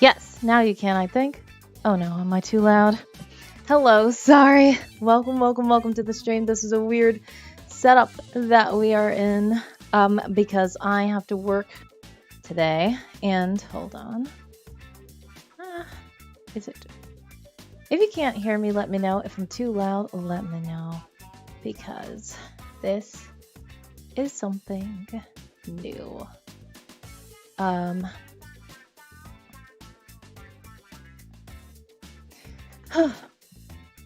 Yes, now you can, I think. Oh no, am I too loud? Hello, sorry. Welcome to the stream. This is a weird setup that we are in because I have to work today. And hold on. Is it? If you can't hear me, let me know. If I'm too loud, let me know. Because this is something new.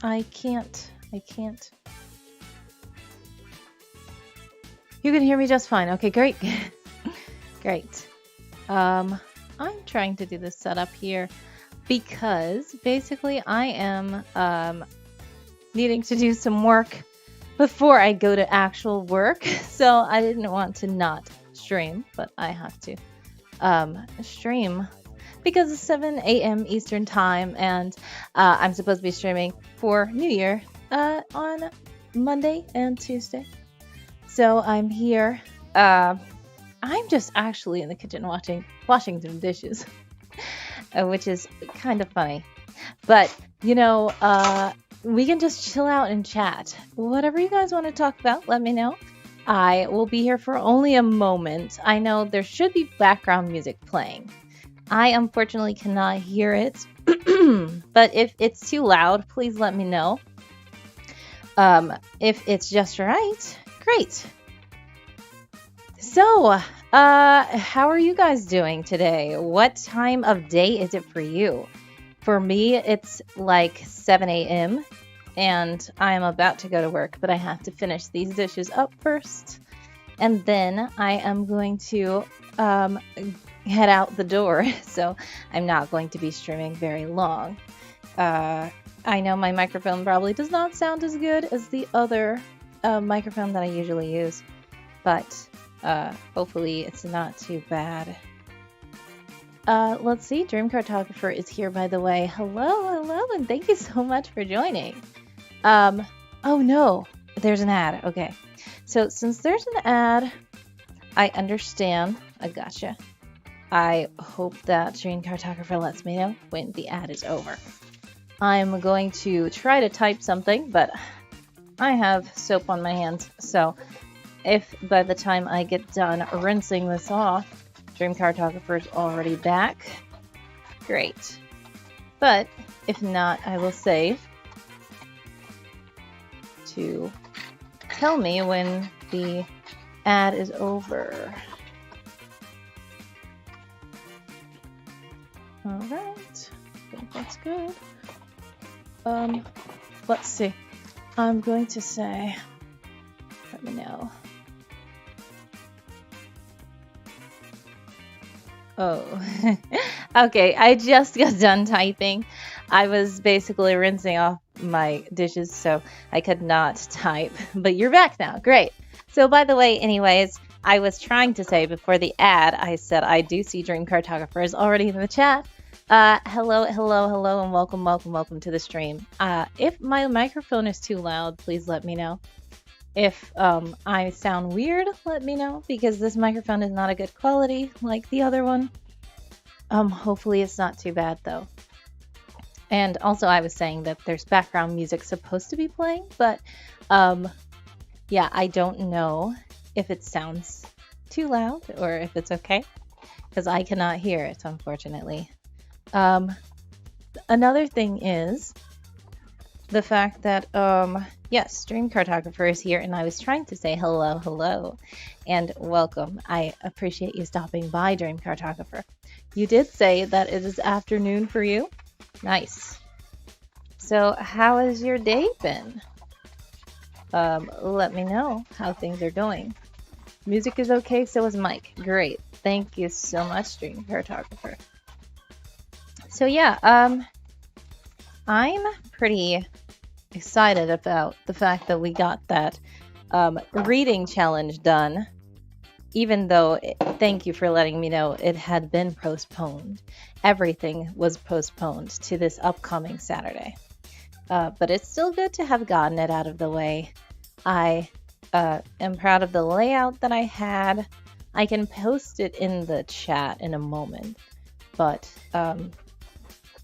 I can't. You can hear me just fine. Okay, great. Great. I'm trying to do this setup here because basically I am needing to do some work before I go to actual work. So I didn't want to not stream, but I have to stream because it's 7 a.m. Eastern time, and I'm supposed to be streaming for New Year on Monday and Tuesday. So I'm here. I'm just actually in the kitchen washing some dishes, which is kind of funny. But, you know, we can just chill out and chat. Whatever you guys want to talk about, let me know. I will be here for only a moment. I know there should be background music playing. I unfortunately cannot hear it, but if it's too loud, please let me know. If it's just right, great. So, how are you guys doing today? What time of day is it for you? For me, it's like 7 a.m. and I am about to go to work, but I have to finish these dishes up first. And then I am going to head out the door, so I'm not going to be streaming very long. I know my microphone probably does not sound as good as the other microphone that I usually use, but hopefully it's not too bad. Let's see, Dream Cartographer is here, by the way. Hello, and thank you so much for joining. Oh no, there's an ad. Okay, so since there's an ad, I understand. I gotcha. I hope that Dream Cartographer lets me know when the ad is over. I'm going to try to type something, but I have soap on my hands, so if by the time I get done rinsing this off, Dream Cartographer's already back, great. But if not, I will save to tell me when the ad is over. Alright, I think that's good. Let's see. I'm going to say, let me know. Oh, okay, I just got done typing. I was basically rinsing off my dishes, so I could not type, but you're back now, great. So by the way, anyways, I was trying to say before the ad, I said I do see Dream Cartographer is already in the chat. Hello, and welcome to the stream. If my microphone is too loud, please let me know. If I sound weird, let me know, because this microphone is not a good quality like the other one. Hopefully it's not too bad though. And also I was saying that there's background music supposed to be playing, but yeah, I don't know if it sounds too loud or if it's okay, because I cannot hear it, unfortunately. Another thing is the fact that, yes, Dream Cartographer is here, and I was trying to say hello, and welcome. I appreciate you stopping by, Dream Cartographer. You did say that it is afternoon for you. Nice. So, how has your day been? Let me know how things are going. Music is okay, so is Mike. Great. Thank you so much, Dream Cartographer. So yeah, I'm pretty excited about the fact that we got that reading challenge done, even though, thank you for letting me know, it had been postponed. Everything was postponed to this upcoming Saturday. But it's still good to have gotten it out of the way. I am proud of the layout that I had. I can post it in the chat in a moment, but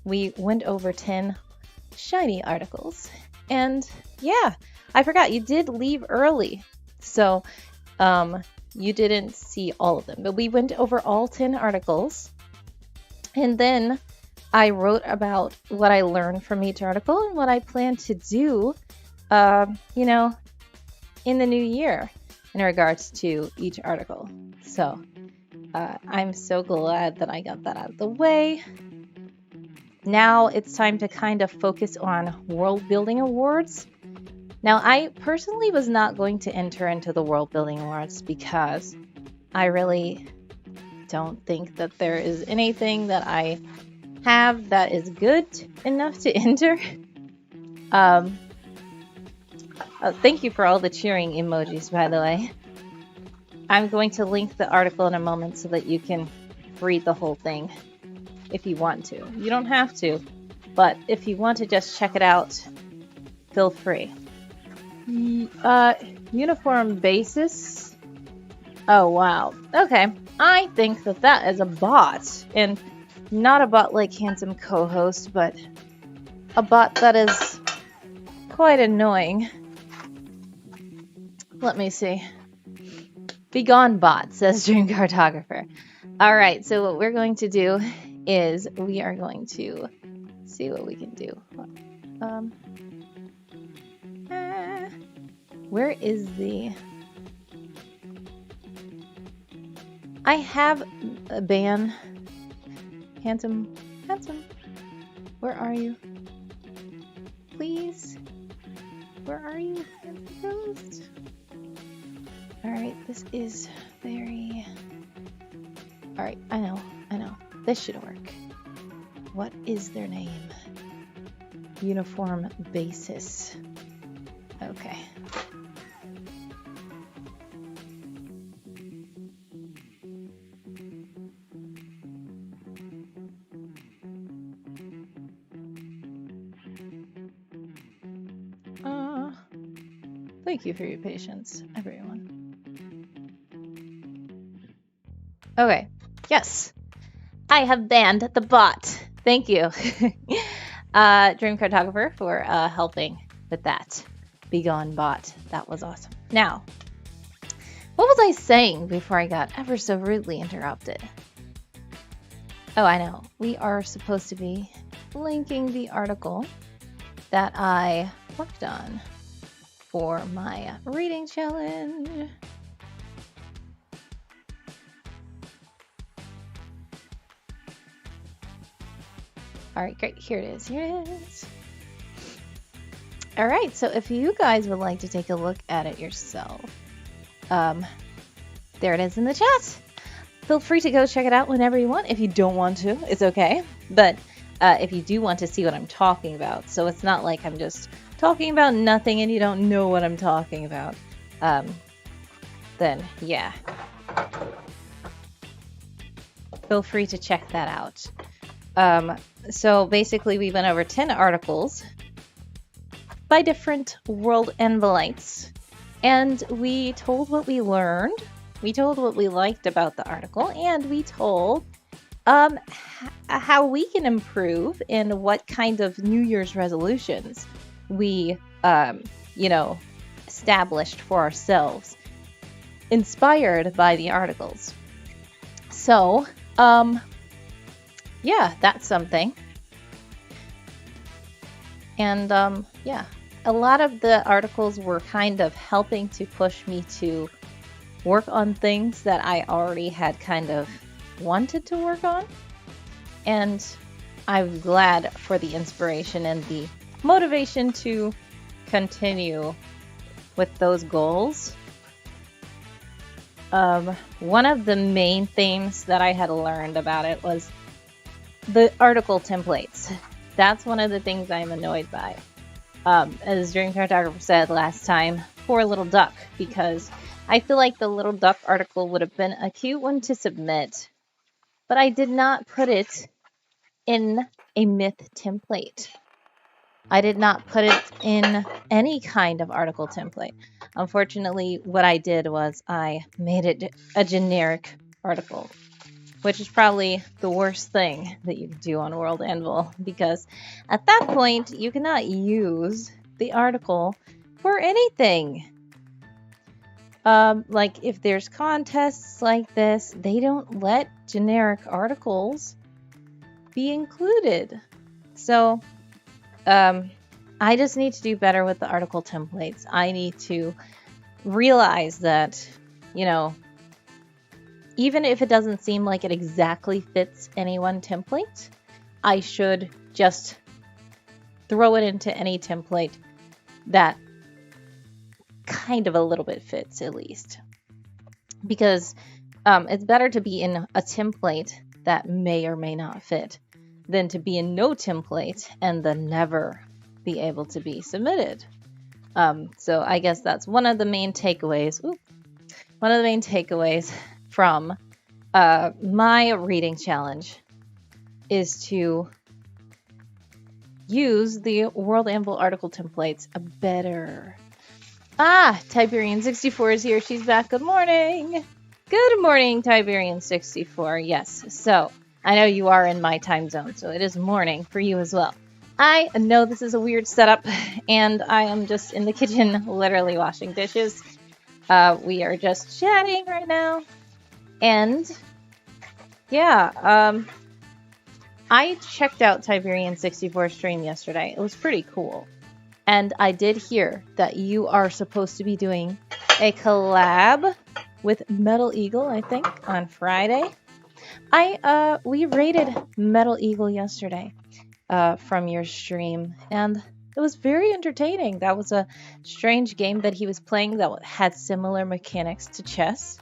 we went over 10 shiny articles. And yeah, I forgot you did leave early. So you didn't see all of them, but we went over all 10 articles. And then I wrote about what I learned from each article and what I plan to do, you know, in the new year in regards to each article. So I'm so glad that I got that out of the way. Now it's time to kind of focus on world building awards. Now, I personally was not going to enter into the world building awards because I really don't think that there is anything that I have that is good enough to enter. Thank you for all the cheering emojis, by the way. I'm going to link the article in a moment so that you can read the whole thing if you want to. You don't have to, but if you want to just check it out, feel free. Uniform basis. Oh, wow. Okay. I think that that is a bot, and not a bot like Handsome Co-host, but a bot that is quite annoying. Let me see. Begone bot, says Dream Cartographer. All right, so what we're going to do is we are going to see what we can do. Where is the... I have a ban. Handsome, where are you? Please, where are you, Handsome Ghost? All right, this is very... All right, I know. This should work. What is their name? Uniform basis. Okay. Thank you for your patience, everyone. Okay, yes. I have banned the bot. Thank you. Dream Cartographer for helping with that. Begone bot. That was awesome. Now, what was I saying before I got ever so rudely interrupted? Oh, I know. We are supposed to be linking the article that I worked on for my reading challenge. All right, great. Here it is. All right, so if you guys would like to take a look at it yourself, there it is in the chat. Feel free to go check it out whenever you want. If you don't want to, it's okay. But if you do want to see what I'm talking about, so it's not like I'm just talking about nothing and you don't know what I'm talking about, then yeah. Feel free to check that out. So basically we went over 10 articles by different world envelites, and we told what we learned, we told what we liked about the article, and we told how we can improve and what kind of New Year's resolutions we established for ourselves, inspired by the articles. So, yeah, that's something. And, yeah, a lot of the articles were kind of helping to push me to work on things that I already had kind of wanted to work on. And I'm glad for the inspiration and the motivation to continue with those goals. One of the main themes that I had learned about it was the article templates. That's one of the things I'm annoyed by. As Dream Cartographer said last time, poor little duck, because I feel like the little duck article would have been a cute one to submit, but I did not put it in a myth template. I did not put it in any kind of article template. Unfortunately, what I did was I made it a generic article. which is probably the worst thing that you can do on World Anvil, because at that point you cannot use the article for anything. Like if there's contests like this, they don't let generic articles be included. So I just need to do better with the article templates. I need to realize that, you know, even if it doesn't seem like it exactly fits any one template, I should just throw it into any template that kind of a little bit fits, at least. Because it's better to be in a template that may or may not fit than to be in no template and then never be able to be submitted. So I guess that's one of the main takeaways. One of the main takeaways from my reading challenge is to use the World Anvil article templates better. Tiberian64 is here. She's back. Good morning. Good morning, Tiberian64. Yes, so I know you are in my time zone, so it is morning for you as well. I know this is a weird setup, and I am just in the kitchen literally washing dishes. We are just chatting right now. And yeah, I checked out Tiberian64 stream yesterday. It was pretty cool. And I did hear that you are supposed to be doing a collab with Metal Eagle, I think, on Friday. We rated Metal Eagle yesterday from your stream, and it was very entertaining. That was a strange game that he was playing that had similar mechanics to chess,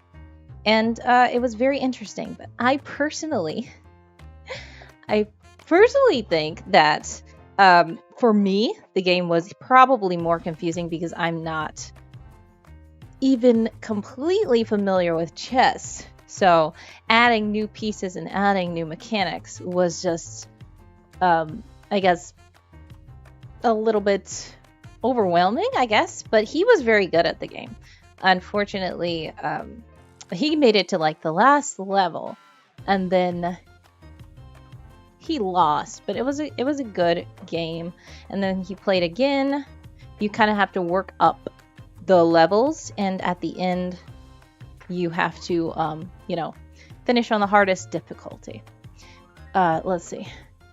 and it was very interesting. But I personally think that for me, the game was probably more confusing because I'm not even completely familiar with chess. So adding new pieces and adding new mechanics was just, I guess, a little bit overwhelming, I guess. But he was very good at the game. Unfortunately, he made it to like the last level, and then he lost. But it was a good game. And then he played again. You kind of have to work up the levels, and at the end you have to finish on the hardest difficulty. Let's see.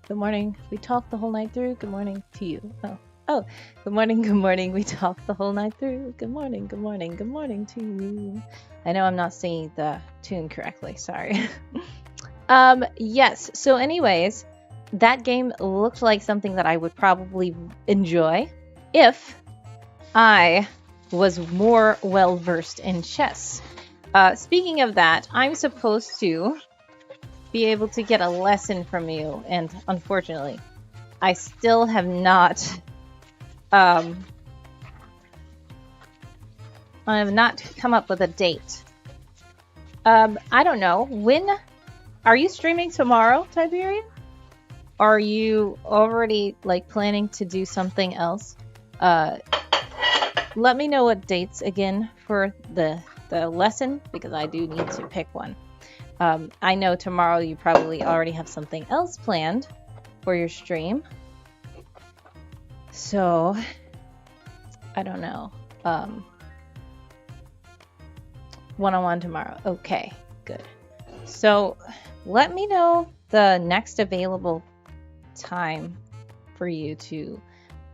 Good morning, we talked the whole night through. Good morning to you. Oh, good morning, we talked the whole night through. Good morning to you. I know I'm not singing the tune correctly, sorry. Yes, so anyways, that game looked like something that I would probably enjoy if I was more well versed in chess. Speaking of that, I'm supposed to be able to get a lesson from you, and unfortunately, I still have not. I have not come up with a date. I don't know. When are you streaming tomorrow, Tiberian? Are you already planning to do something else? Let me know what dates again for the lesson, because I do need to pick one. I know tomorrow you probably already have something else planned for your stream. So, I don't know. One-on-one tomorrow. Okay, good. So, let me know the next available time for you to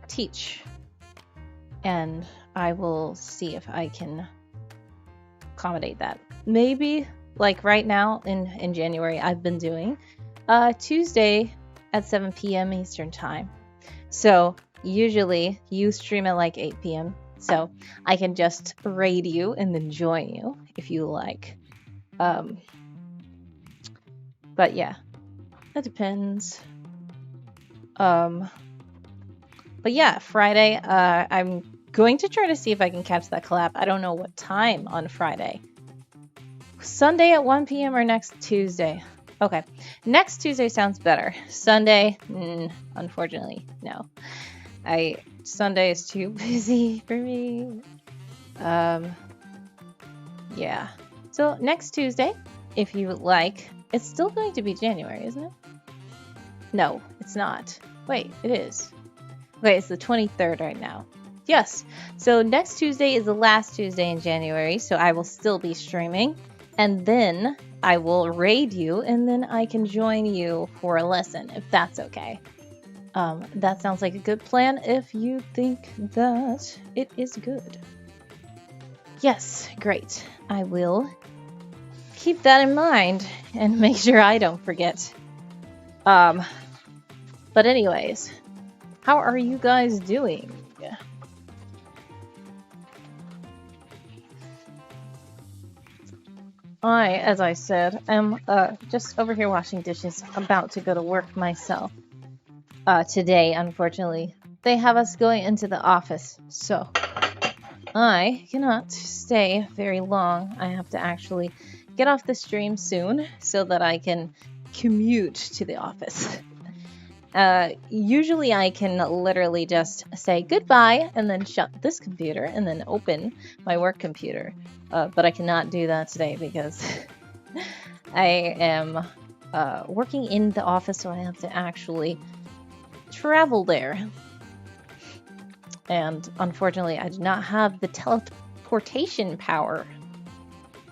teach, and I will see if I can accommodate that. Maybe right now in January, I've been doing Tuesday at 7 p.m. Eastern time. So usually you stream at 8 p.m. So I can just raid you and then join you if you like. But yeah, that depends. But yeah, Friday, I'm going to try to see if I can catch that collab. I don't know what time on Friday. Sunday at 1 p.m. or next Tuesday? Okay, next Tuesday sounds better. Sunday, unfortunately, no. Sunday is too busy for me. Yeah. So next Tuesday, if you would like. It's still going to be January, isn't it? No, it's not. Wait, it is. Okay, it's the 23rd right now. Yes, so next Tuesday is the last Tuesday in January, so I will still be streaming. And then I will raid you, and then I can join you for a lesson, if that's okay. That sounds like a good plan if you think that it is good. Yes, great. I will keep that in mind and make sure I don't forget. But anyways, how are you guys doing? I, as I said, am just over here washing dishes, about to go to work myself. Today, unfortunately, they have us going into the office, so I cannot stay very long. I have to actually get off the stream soon so that I can commute to the office. Usually I can literally just say goodbye and then shut this computer and then open my work computer. But I cannot do that today because I am working in the office, so I have to actually travel there. And unfortunately, I do not have the teleportation power.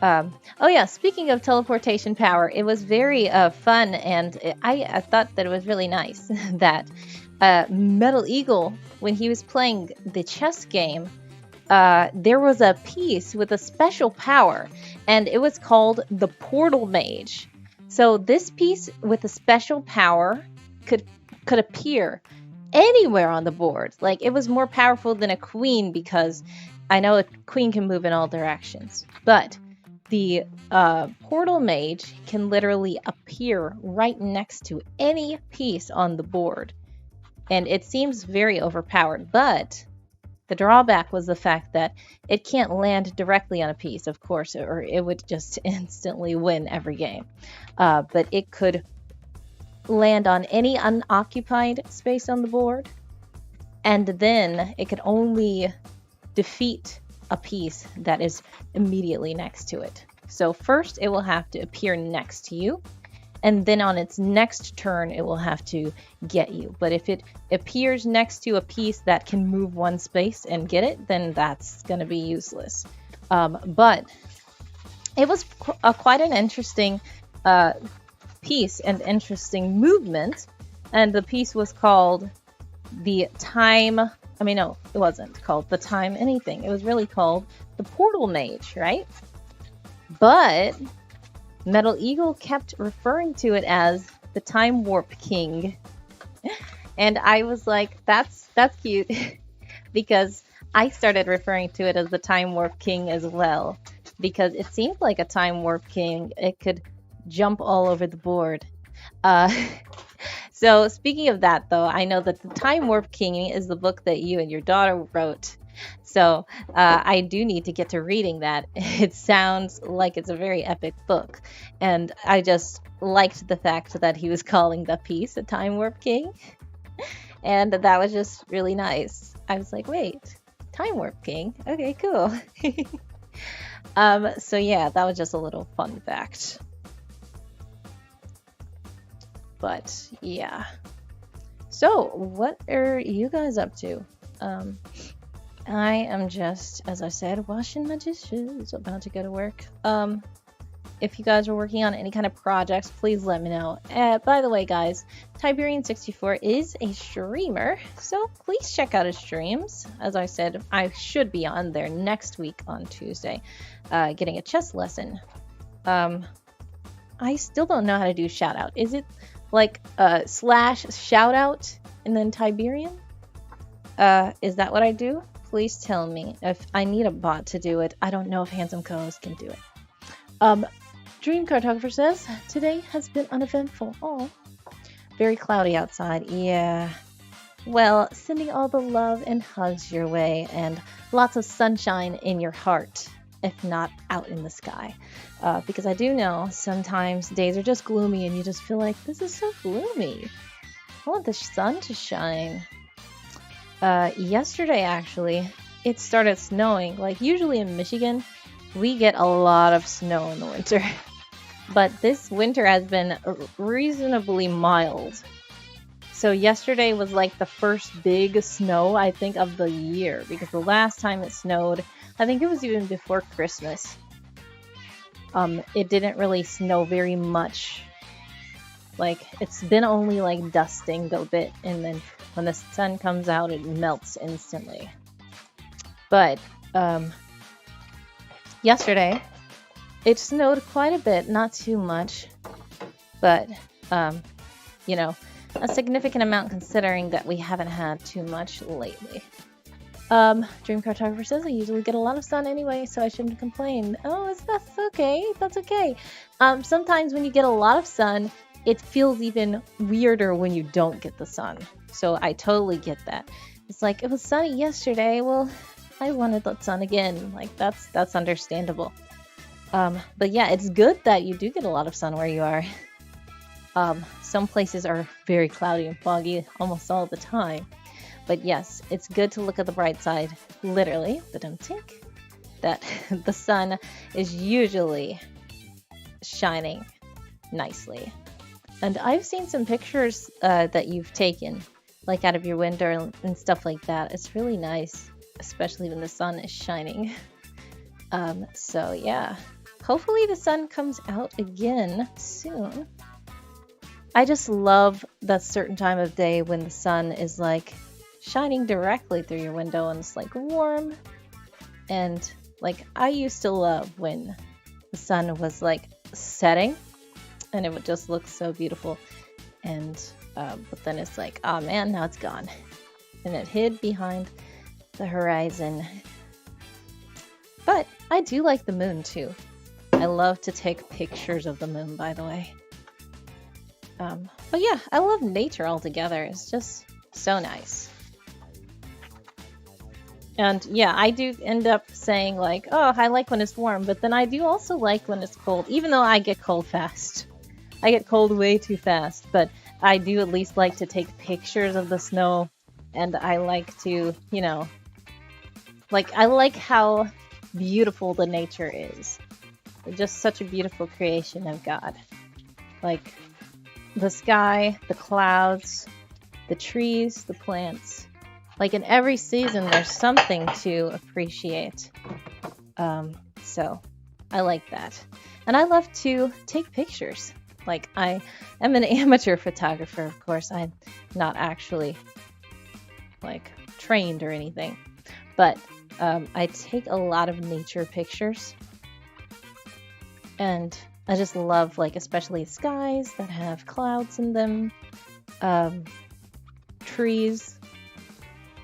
Oh yeah, speaking of teleportation power, it was very fun, and I thought that it was really nice that Metal Eagle, when he was playing the chess game, there was a piece with a special power, and it was called the Portal Mage. So this piece with a special power could appear anywhere on the board. Like, it was more powerful than a queen, because I know a queen can move in all directions, but the Portal Mage can literally appear right next to any piece on the board. And it seems very overpowered, but the drawback was the fact that it can't land directly on a piece, of course, or it would just instantly win every game. But it could land on any unoccupied space on the board, and then it could only defeat a piece that is immediately next to it. So first it will have to appear next to you, and then on its next turn it will have to get you. But if it appears next to a piece that can move one space and get it, then that's going to be useless. But it was quite an interesting piece and interesting movement, and the piece was called the time... I mean, no, it wasn't called the time anything. It was really called the Portal Mage, right? But Metal Eagle kept referring to it as the Time Warp King. And I was like, that's cute. Because I started referring to it as the Time Warp King as well. Because it seemed like a Time Warp King. It could jump all over the board. So speaking of that, though, I know that the Time Warp King is the book that you and your daughter wrote. So I do need to get to reading that. It sounds like it's a very epic book. And I just liked the fact that he was calling the piece a Time Warp King. And that was just really nice. I was like, wait, Time Warp King? Okay, cool. So yeah, that was just a little fun fact. But yeah. So what are you guys up to? I am just, as I said, washing my dishes, about to go to work. If you guys are working on any kind of projects, please let me know. By the way, guys, Tiberian64 is a streamer, so please check out his streams. As I said, I should be on there next week on Tuesday, getting a chess lesson. I still don't know how to do shout out. Is it like slash shout out and then Tiberian? Is that what I do? Please tell me if I need a bot to do it. I don't know if Handsome Co-host can do it. Dream Cartographer says, today has been uneventful. Oh, very cloudy outside. Yeah. Well, sending all the love and hugs your way, and lots of sunshine in your heart, if not out in the sky. Because I do know sometimes days are just gloomy and you just feel like, this is so gloomy. I want the sun to shine. Yesterday, actually, it started snowing. Like, usually in Michigan, we get a lot of snow in the winter. but this winter has been reasonably mild. So yesterday was like the first big snow, I think, of the year, because the last time it snowed, I think it was even before Christmas. It didn't really snow very much. Like, it's been only like dusting a bit, and then when the sun comes out, it melts instantly. But yesterday, it snowed quite a bit, not too much, but you know, a significant amount considering that we haven't had too much lately. Dream Cartographer says I usually get a lot of sun anyway, so I shouldn't complain. Oh, that's okay. That's okay. Sometimes when you get a lot of sun, it feels even weirder when you don't get the sun. So I totally get that. It's like, it was sunny yesterday. Well, I wanted the sun again. Like, that's understandable. But yeah, it's good that you do get a lot of sun where you are. Some places are very cloudy and foggy almost all the time. But yes, it's good to look at the bright side, literally, that the sun is usually shining nicely. And I've seen some pictures that you've taken, like out of your window and stuff like that. It's really nice, especially when the sun is shining. So yeah, hopefully the sun comes out again soon. I just love that certain time of day when the sun is like shining directly through your window and it's like warm. And like, I used to love when the sun was like setting and it would just look so beautiful. And but then it's like, oh man, now it's gone, and it hid behind the horizon. But I do like the moon too. I love to take pictures of the moon, by the way. But yeah, I love nature altogether. It's just so nice. And yeah, I do end up saying like, oh, I like when it's warm, but then I do also like when it's cold, even though I get cold fast. I get cold way too fast, but I do at least like to take pictures of the snow, and I like to, you know, like, I like how beautiful the nature is. It's just such a beautiful creation of God. Like, the sky, the clouds, the trees, the plants. Like, in every season, there's something to appreciate. So I like that. And I love to take pictures. Like, I am an amateur photographer, of course. I'm not actually, like, trained or anything. But I take a lot of nature pictures. And I just love, like, especially skies that have clouds in them. Trees,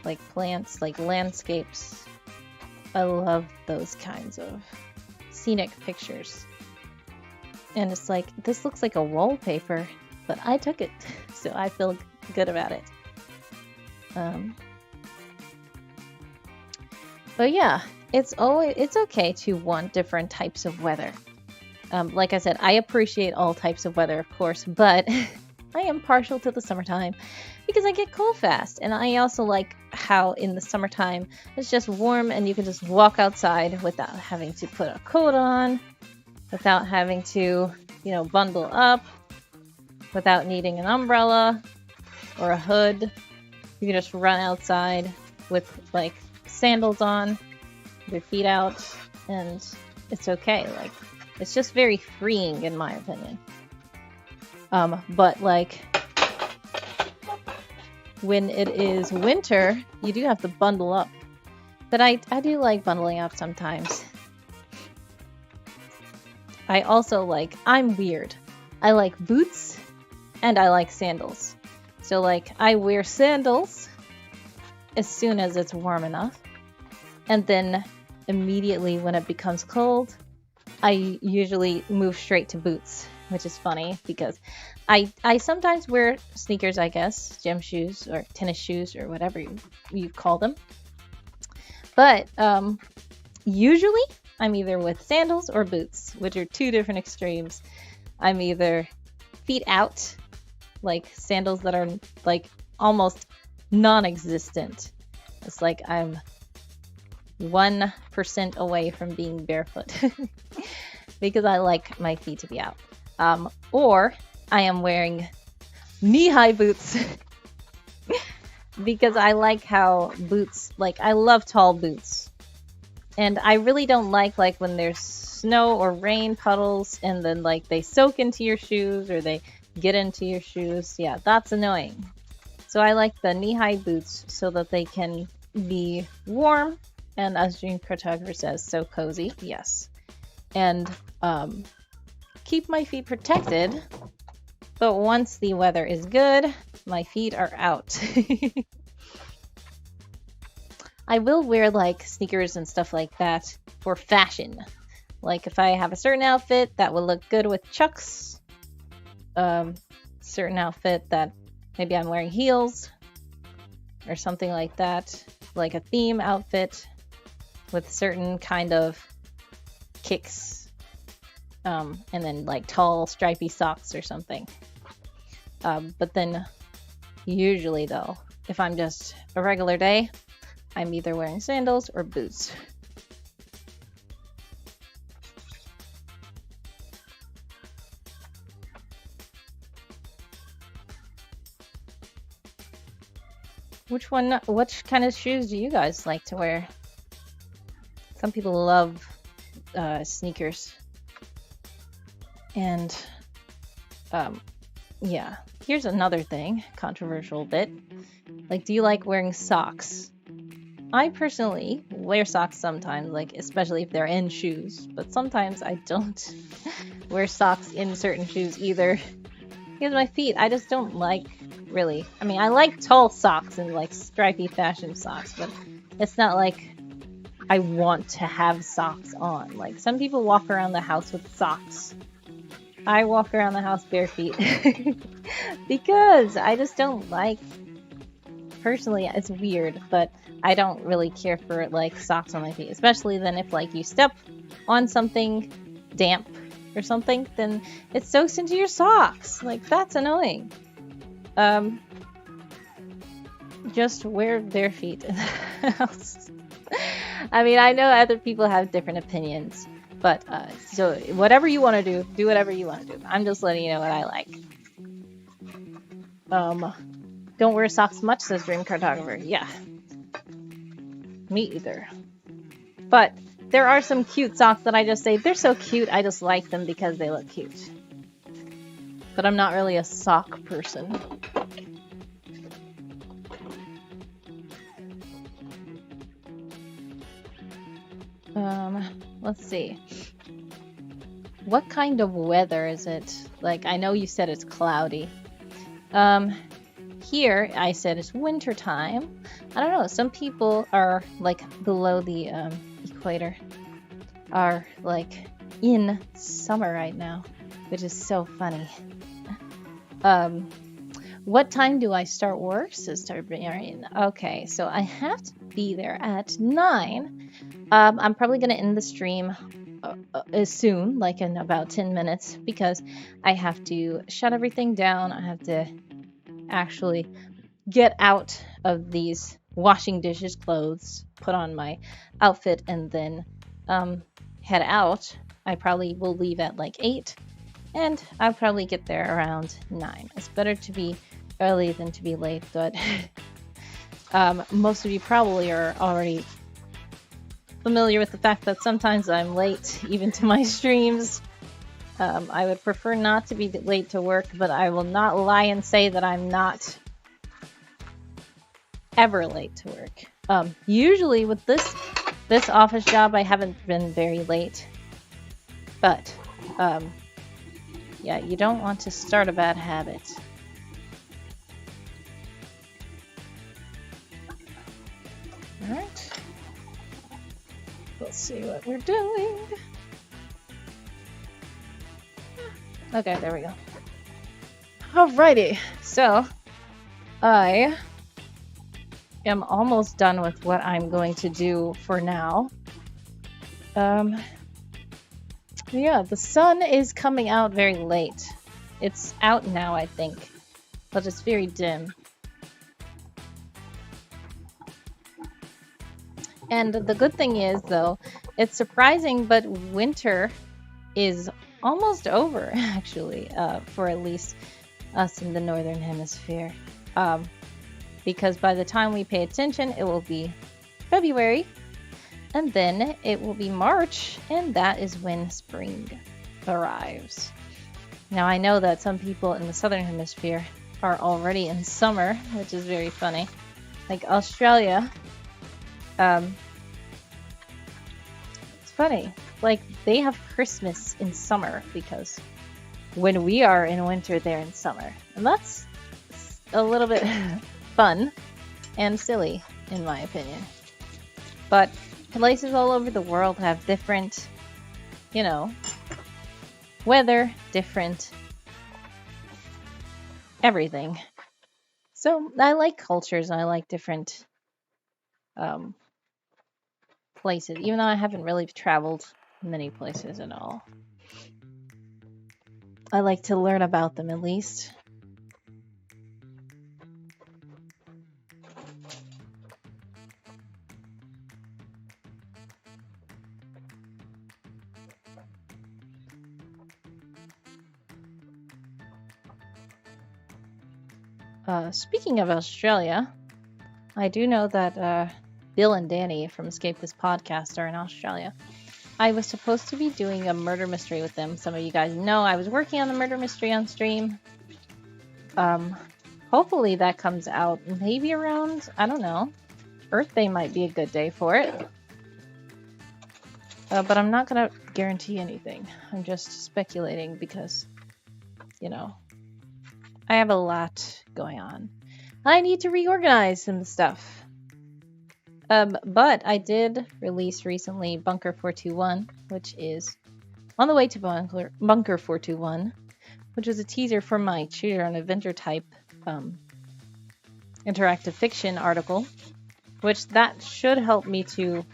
like plants, like landscapes. I love those kinds of scenic pictures. And it's like, this looks like a wallpaper, but I took it, so I feel good about it. But yeah, it's okay to want different types of weather. Like I said, I appreciate all types of weather, of course, but I am partial to the summertime because I get cold fast. And I also like how in the summertime it's just warm and you can just walk outside without having to put a coat on, without having to, you know, bundle up, without needing an umbrella or a hood. You can just run outside with like sandals on, your feet out, and it's okay. Like, it's just very freeing in my opinion. But like, when it is winter, you do have to bundle up. But I do like bundling up sometimes. I also like, I'm weird. I like boots and I like sandals. So like, I wear sandals as soon as it's warm enough. And then immediately when it becomes cold, I usually move straight to boots, which is funny because I sometimes wear sneakers, I guess, gym shoes or tennis shoes or whatever you call them. But usually I'm either with sandals or boots, which are two different extremes. I'm either feet out, like sandals that are like almost non-existent. It's like I'm 1% away from being barefoot because I like my feet to be out. Or I am wearing knee-high boots because I like how boots, like I love tall boots. And I really don't like when there's snow or rain puddles and then like they soak into your shoes or they get into your shoes. Yeah, that's annoying. So I like the knee-high boots so that they can be warm and, as Dream Cartographer says, so cozy. Yes. And keep my feet protected. But once the weather is good, my feet are out. I will wear like sneakers and stuff like that for fashion. Like if I have a certain outfit that will look good with Chucks, certain outfit that maybe I'm wearing heels or something like that, like a theme outfit with certain kind of kicks, and then like tall stripy socks or something. But then usually though, if I'm just a regular day, I'm either wearing sandals or boots. Which kind of shoes do you guys like to wear? Some people love sneakers. And yeah, here's another thing, controversial bit. Like, do you like wearing socks? I personally wear socks sometimes, like especially if they're in shoes, but sometimes I don't wear socks in certain shoes either. Because my feet, I just don't like, really. I mean, I like tall socks and like stripy fashion socks, but it's not like I want to have socks on. Like some people walk around the house with socks. I walk around the house bare feet because I just don't like, personally, it's weird, but I don't really care for like socks on my feet, especially then if like you step on something damp or something, then it soaks into your socks. Like that's annoying. Just wear bare feet in the house. I mean, I know other people have different opinions, but so whatever you want to do whatever you want to do. I'm just letting you know what I like. Don't wear socks much, says Dream Cartographer. Yeah. Me either. But there are some cute socks that I just say, they're so cute, I just like them because they look cute. But I'm not really a sock person. Let's see. What kind of weather is it? Like, I know you said it's cloudy. Here, I said it's winter time. I don't know, some people are, like, below the equator, are, like, in summer right now, which is so funny. What time do I start work? Says Tarbarian. Okay, so I have to be there at 9. I'm probably going to end the stream soon, like in about 10 minutes, because I have to shut everything down. I have to actually get out of these washing dishes clothes, put on my outfit, and then head out. I probably will leave at like 8, and I'll probably get there around 9. It's better to be early than to be late, but most of you probably are already familiar with the fact that sometimes I'm late even to my streams. I would prefer not to be late to work, but I will not lie and say that I'm not ever late to work. Usually with this office job, I haven't been very late, but yeah, you don't want to start a bad habit. All right, let's see what we're doing. Okay, there we go. Alrighty, so I am almost done with what I'm going to do for now. Yeah, the sun is coming out very late. It's out now, I think, but it's very dim. And the good thing is, though, it's surprising, but winter is almost over, actually, for at least us in the Northern Hemisphere. Because by the time we pay attention, it will be February, and then it will be March, and that is when spring arrives. Now, I know that some people in the Southern Hemisphere are already in summer, which is very funny. Like Australia, it's funny. Like, they have Christmas in summer because when we are in winter, they're in summer. And that's a little bit fun and silly, in my opinion. But places all over the world have different, weather, different everything. So I like cultures, and I like different places, even though I haven't really traveled many places at all. I like to learn about them at least. Speaking of Australia, I do know that Bill and Danny from Escape This Podcast are in Australia. I was supposed to be doing a murder mystery with them. Some of you guys know I was working on the murder mystery on stream. Hopefully that comes out maybe around, I don't know, Earth Day might be a good day for it. But I'm not going to guarantee anything. I'm just speculating because, I have a lot going on. I need to reorganize some stuff. But I did release recently Bunker 421, which is on the way to Bunker 421, which is a teaser for my Choose Your Own Adventure type interactive fiction article, which that should help me to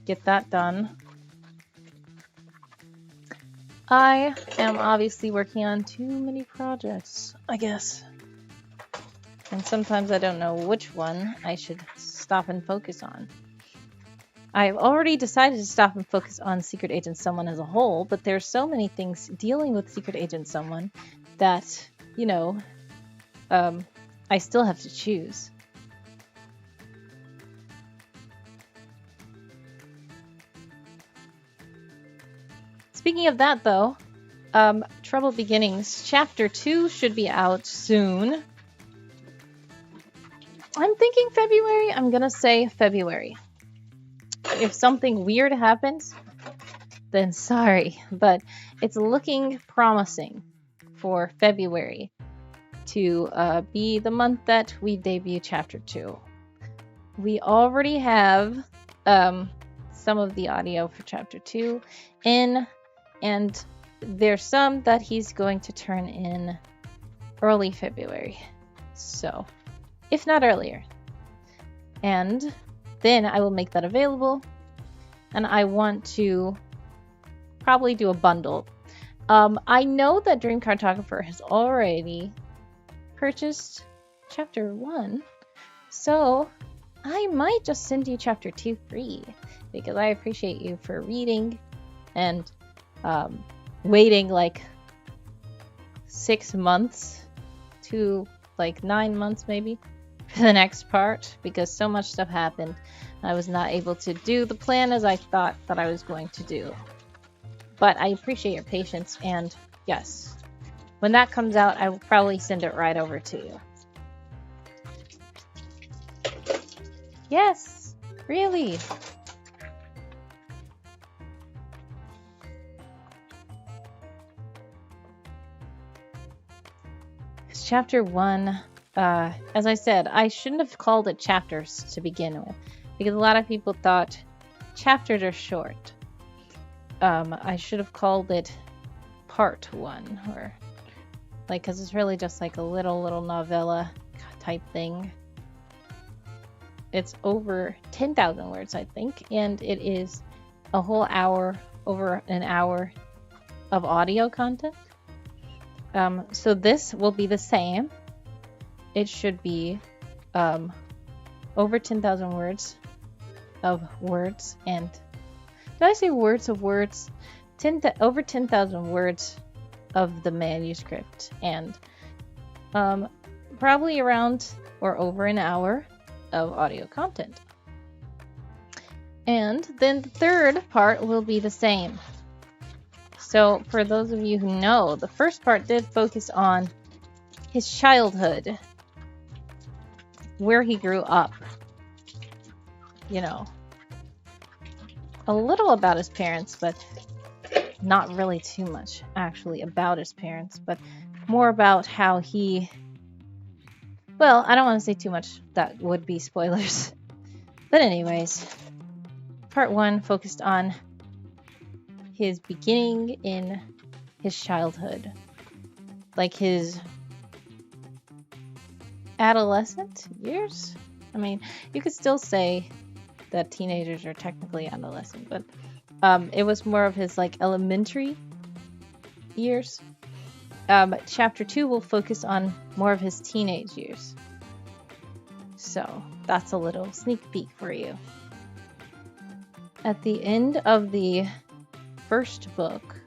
get that done. I am obviously working on too many projects, I guess. And sometimes I don't know which one I should stop and focus on. I've already decided to stop and focus on Secret Agent Someone as a whole, but there's so many things dealing with Secret Agent Someone that, I still have to choose. Speaking of that, though, Troubled Beginnings Chapter 2 should be out soon. I'm thinking February. I'm gonna say February. If something weird happens, then sorry, but it's looking promising for February to be the month that we debut Chapter 2. We already have some of the audio for Chapter 2 in, and there's some that he's going to turn in early February. So, if not earlier. And then I will make that available. And I want to probably do a bundle. I know that Dream Cartographer has already purchased Chapter 1. So I might just send you Chapter 2 free. Because I appreciate you for reading and waiting like 6 months to like 9 months maybe for the next part, because so much stuff happened. I was not able to do the plan as I thought that I was going to do. But I appreciate your patience, and yes, when that comes out, I will probably send it right over to you. Yes, really. Chapter 1, as I said, I shouldn't have called it chapters to begin with, because a lot of people thought chapters are short. I should have called it Part 1, or like, because it's really just like a little novella type thing. It's over 10,000 words, I think, and it is a whole hour, over an hour of audio content. So this will be the same. It should be over 10,000 words of words. And did I say words of words? over 10,000 words of the manuscript, and probably around or over an hour of audio content. And then the third part will be the same. So for those of you who know, the first part did focus on his childhood, where he grew up, you know, a little about his parents, but not really too much actually about his parents, but more about how he, well, I don't want to say too much, that would be spoilers. But anyways, part 1 focused on his beginning in his childhood, like his adolescent years. I mean, you could still say that teenagers are technically adolescent, but it was more of his like elementary years. Chapter 2 will focus on more of his teenage years. So that's a little sneak peek for you. At the end of the first book,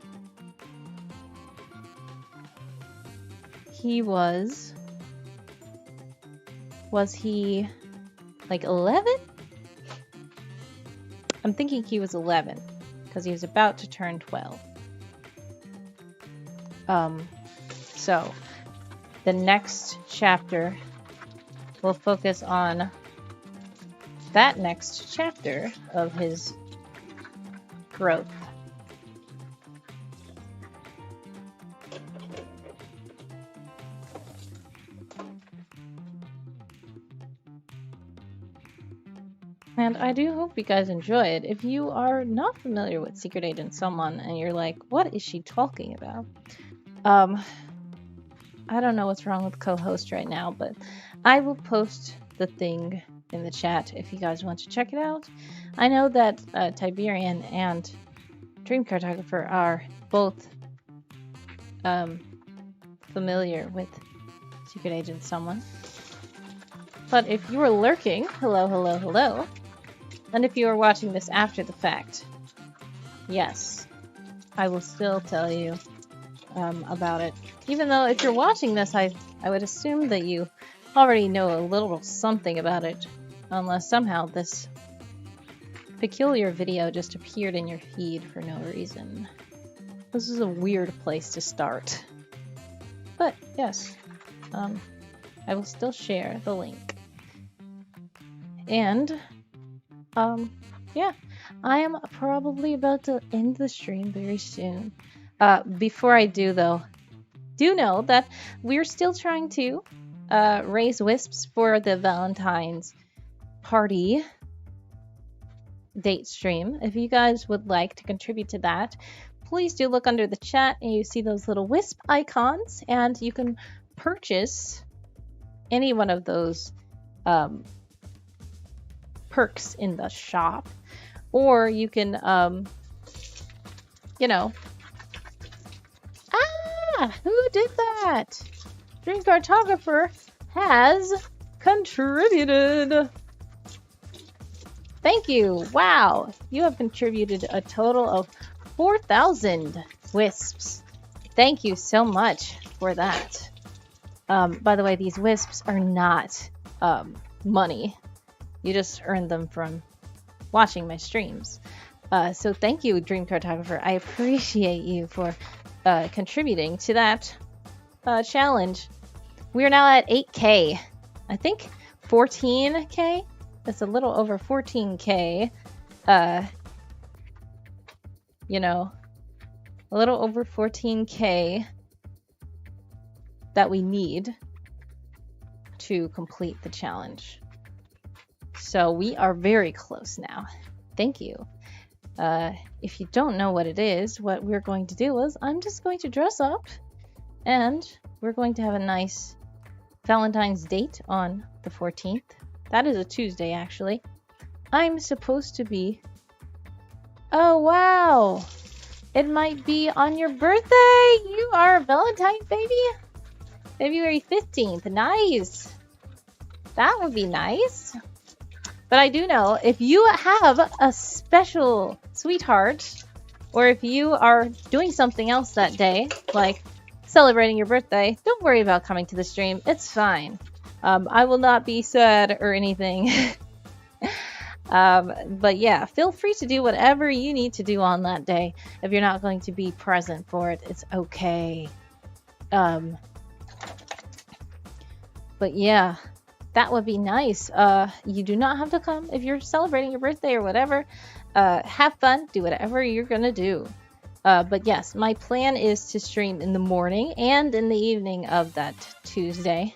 he was he like 11? I'm thinking he was 11 because he was about to turn 12. So the next chapter will focus on that next chapter of his growth. And I do hope you guys enjoy it. If you are not familiar with Secret Agent Someone and you're like, what is she talking about? I don't know what's wrong with co-host right now, but I will post the thing in the chat if you guys want to check it out. I know that Tiberian and Dream Cartographer are both familiar with Secret Agent Someone. But if you are lurking, hello, hello, hello. And if you are watching this after the fact, yes, I will still tell you about it. Even though if you're watching this, I would assume that you already know a little something about it, unless somehow this peculiar video just appeared in your feed for no reason. This is a weird place to start. But yes, I will still share the link. And yeah, I am probably about to end the stream very soon. Before I do though, do know that we're still trying to raise wisps for the Valentine's party date stream. If you guys would like to contribute to that, please do look under the chat and you see those little wisp icons, and you can purchase any one of those perks in the shop, or you can you know, who did that? Dream Cartographer has contributed. Thank you. Wow, you have contributed a total of 4,000 wisps. Thank you so much for that. By the way, these wisps are not money. You just earn them from watching my streams. So thank you, Dream Cartographer. I appreciate you for contributing to that challenge. We are now at 8K. I think 14K? That's a little over 14K. You know, a little over 14K that we need to complete the challenge. So we are very close now. Thank you. If you don't know what it is, what we're going to do is I'm just going to dress up and we're going to have a nice Valentine's date on the 14th. That is a Tuesday, actually. I'm supposed to be... Oh, wow! It might be on your birthday! You are a Valentine's baby? February 15th. Nice! That would be nice. But I do know, if you have a special sweetheart Or if you are doing something else that day, like celebrating your birthday, don't worry about coming to the stream. It's fine. I will not be sad or anything. But yeah, feel free to do whatever you need to do on that day. If you're not going to be present for it, it's okay. But yeah, that would be nice. You do not have to come if you're celebrating your birthday or whatever. Have fun, do whatever you're gonna do. But yes, my plan is to stream in the morning and in the evening of that Tuesday.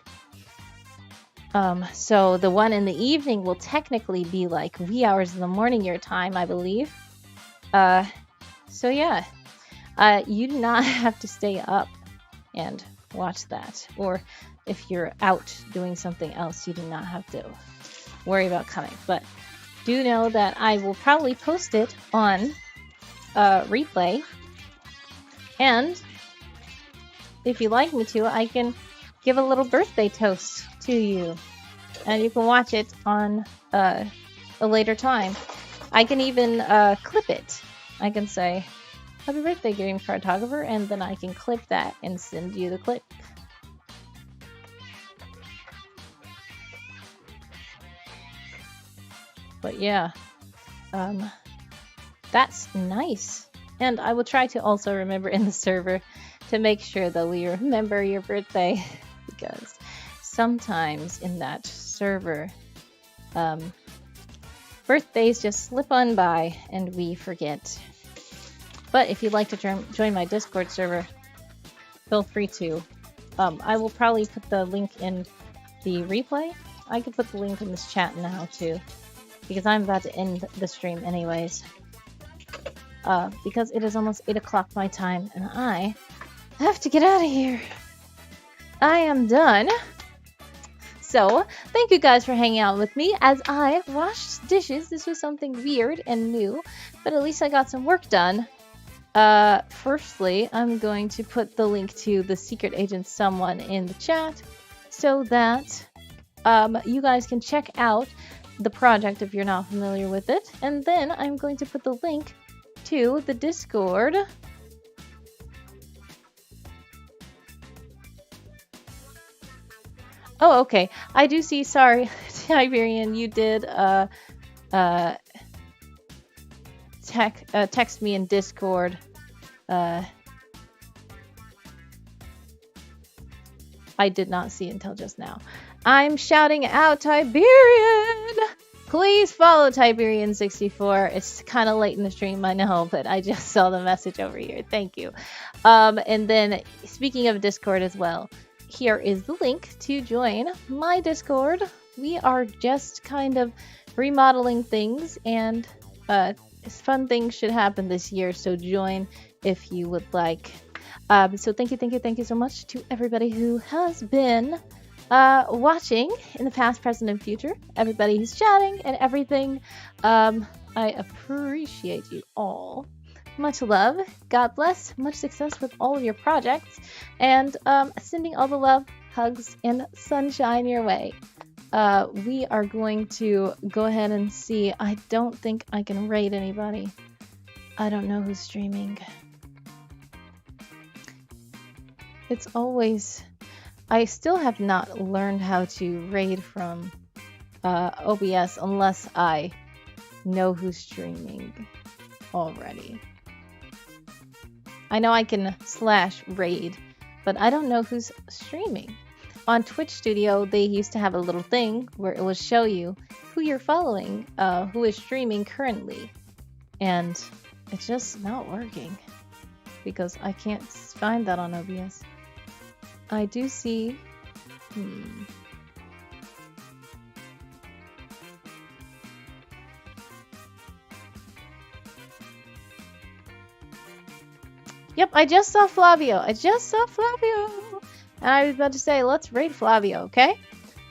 So the one in the evening will technically be like wee hours in the morning your time, I believe. So yeah, you do not have to stay up and watch that. Or if you're out doing something else, you do not have to worry about coming. But do know that I will probably post it on replay. And if you'd like me to, I can give a little birthday toast to you. And you can watch it on a later time. I can even clip it. I can say, happy birthday, Game Cartographer, and then I can clip that and send you the clip. But yeah, that's nice. And I will try to also remember in the server to make sure that we remember your birthday, because sometimes in that server, birthdays just slip on by and we forget. But if you'd like to join my Discord server, feel free to. I will probably put the link in the replay. I could put the link in this chat now too, because I'm about to end the stream anyways. Because it is almost 8 o'clock my time, and I have to get out of here. I am done. So, thank you guys for hanging out with me as I washed dishes. This was something weird and new, but at least I got some work done. Firstly, I'm going to put the link to the Secret Agent Someone in the chat so that you guys can check out the project if you're not familiar with it. And then I'm going to put the link to the Discord. Oh, okay. I do see, sorry, Tiberian, you did text me in Discord. I did not see until just now. I'm shouting out Tiberian! Please follow Tiberian64. It's kind of late in the stream, I know, but I just saw the message over here. Thank you. And then, speaking of Discord as well, here is the link to join my Discord. We are just kind of remodeling things, and fun things should happen this year, so join if you would like. So thank you so much to everybody who has been watching in the past, present, and future. Everybody who's chatting and everything. I appreciate you all. Much love. God bless. Much success with all of your projects. And sending all the love, hugs, and sunshine your way. We are going to go ahead and see. I don't think I can raid anybody. I don't know who's streaming. It's always... I still have not learned how to raid from OBS unless I know who's streaming already. I know I can /raid, but I don't know who's streaming. On Twitch Studio, they used to have a little thing where it will show you who you're following, who is streaming currently. And it's just not working because I can't find that on OBS. I do see... Yep, I just saw Flavio. And I was about to say, let's raid Flavio, okay?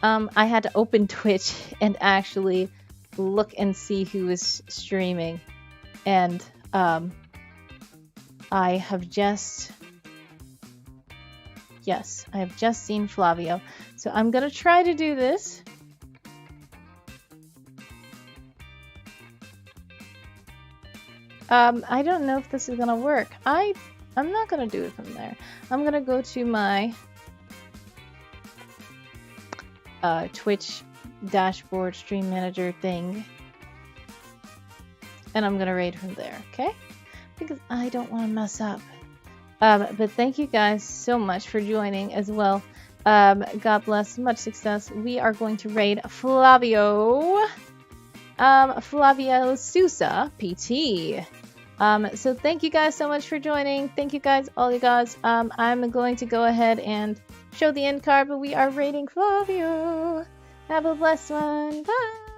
I had to open Twitch and actually look and see who was streaming. And I have just... Yes, I have just seen Flavio. So I'm going to try to do this. I don't know if this is gonna work. I'm not gonna do it from there. I'm gonna go to my Twitch dashboard stream manager thing, and I'm gonna raid from there, okay? Because I don't want to mess up. But thank you guys so much for joining as well. God bless, much success. We are going to raid FlavioSousaPT. So thank you guys so much for joining. Thank you guys, all you guys. I'm going to go ahead and show the end card, but we are raiding Flavio. Have a blessed one. Bye.